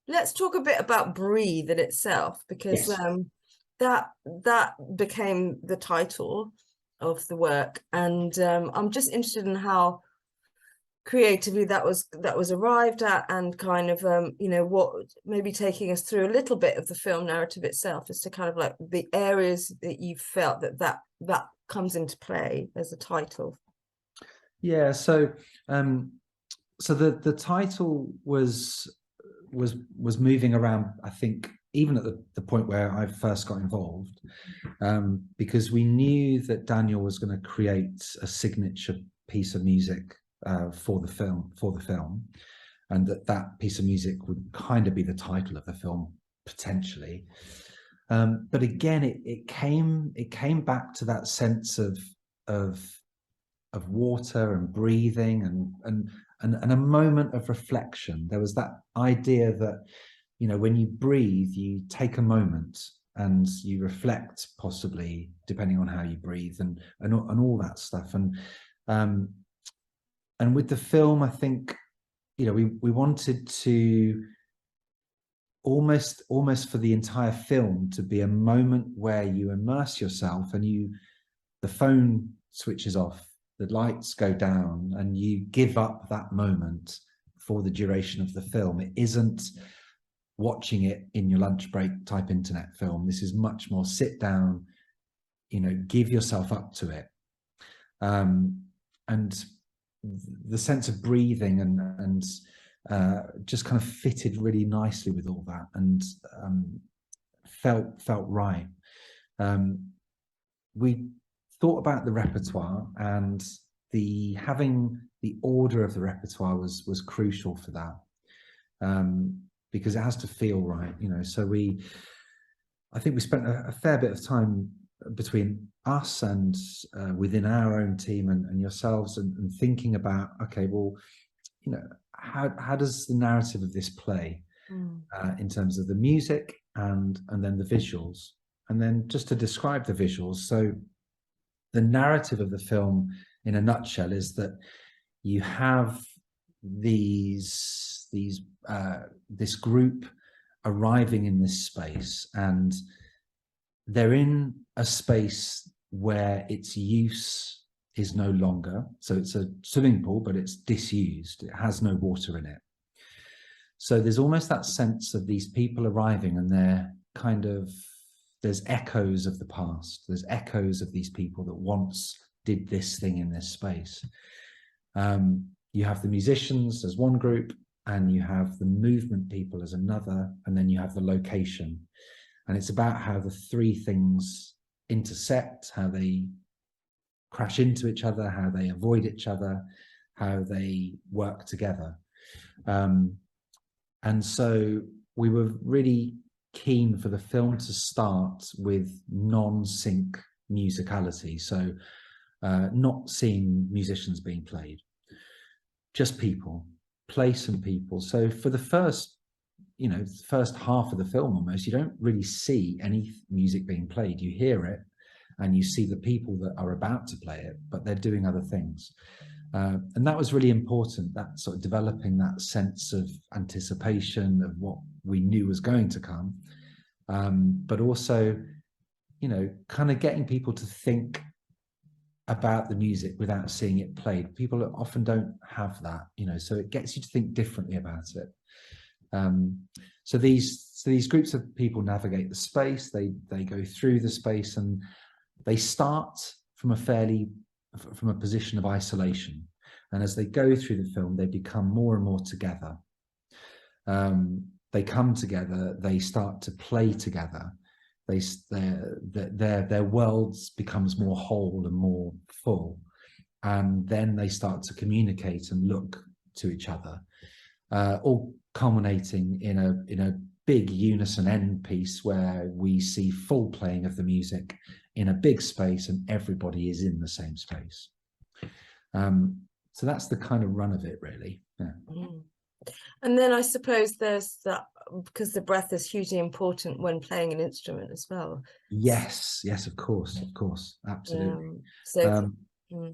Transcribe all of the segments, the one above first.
let's talk a bit about Breathe in itself, because Yes. that became the title of the work, and I'm just interested in how creatively that was arrived at, and kind of you know, what, maybe taking us through a little bit of the film narrative itself, as to kind of like the areas that you felt that comes into play as a title. Yeah, so the title was moving around, I think, even at the point where I first got involved, because we knew that Daniel was going to create a signature piece of music for the film, and that piece of music would kind of be the title of the film potentially. But again, it came back to that sense of water and breathing and a moment of reflection. There was that idea that, you know, when you breathe, you take a moment and you reflect, possibly depending on how you breathe, and all that stuff. And with the film, I think, you know, we wanted to almost for the entire film to be a moment where you immerse yourself, and the phone switches off, the lights go down, and you give up that moment for the duration of the film. It isn't watching it in your lunch break type internet film. This is much more sit down, you know, give yourself up to it. And the sense of breathing and just kind of fitted really nicely with all that, and felt right. We thought about the repertoire, and having the order of the repertoire was crucial for that, because it has to feel right, you know. So I think we spent a fair bit of time between us and within our own team and yourselves, and thinking about, okay, well, you know, how does the narrative of this play in terms of the music and then the visuals, and then just to describe the visuals. So the narrative of the film in a nutshell is that you have this group arriving in this space, and they're in a space where its use is no longer. So it's a swimming pool, but it's disused. It has no water in it. So there's almost that sense of these people arriving, and there's echoes of the past. There's echoes of these people that once did this thing in this space. You have the musicians as one group, and you have the movement people as another, and then you have the location. And it's about how the three things intersect, how they crash into each other, how they avoid each other, how they work together. And so we were really keen for the film to start with non-sync musicality. So not seeing musicians being played, just people, place and people. So for the first half of the film, almost, you don't really see any music being played. You hear it and you see the people that are about to play it, but they're doing other things. And that was really important, that sort of developing that sense of anticipation of what we knew was going to come. But also, you know, kind of getting people to think about the music without seeing it played. People often don't have that, you know, so it gets you to think differently about it. So these groups of people navigate the space, they go through the space, and they start from a position of isolation. And as they go through the film, they become more and more together. They come together, they start to play together. Their worlds becomes more whole and more full. And then they start to communicate and look to each other, all culminating in a big unison end piece where we see full playing of the music in a big space, and everybody is in the same space. So that's the kind of run of it, really. Yeah. And then I suppose there's that, because the breath is hugely important when playing an instrument as well. Yes, of course, absolutely.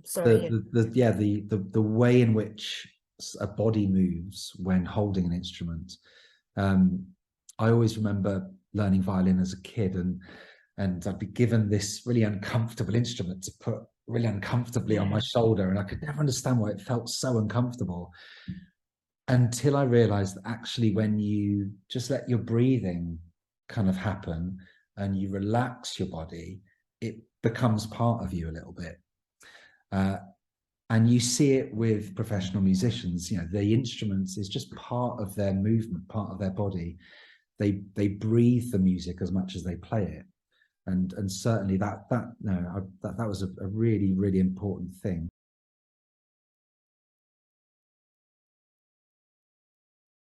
Sorry. The way in which a body moves when holding an instrument I always remember learning violin as a kid, and I'd be given this really uncomfortable instrument to put really uncomfortably on my shoulder, and I could never understand why it felt so uncomfortable until I realized that actually when you just let your breathing kind of happen and you relax your body, it becomes part of you a little bit. And you see it with professional musicians. You know, the instruments is just part of their movement, part of their body. They breathe the music as much as they play it. And certainly that was a really, really important thing.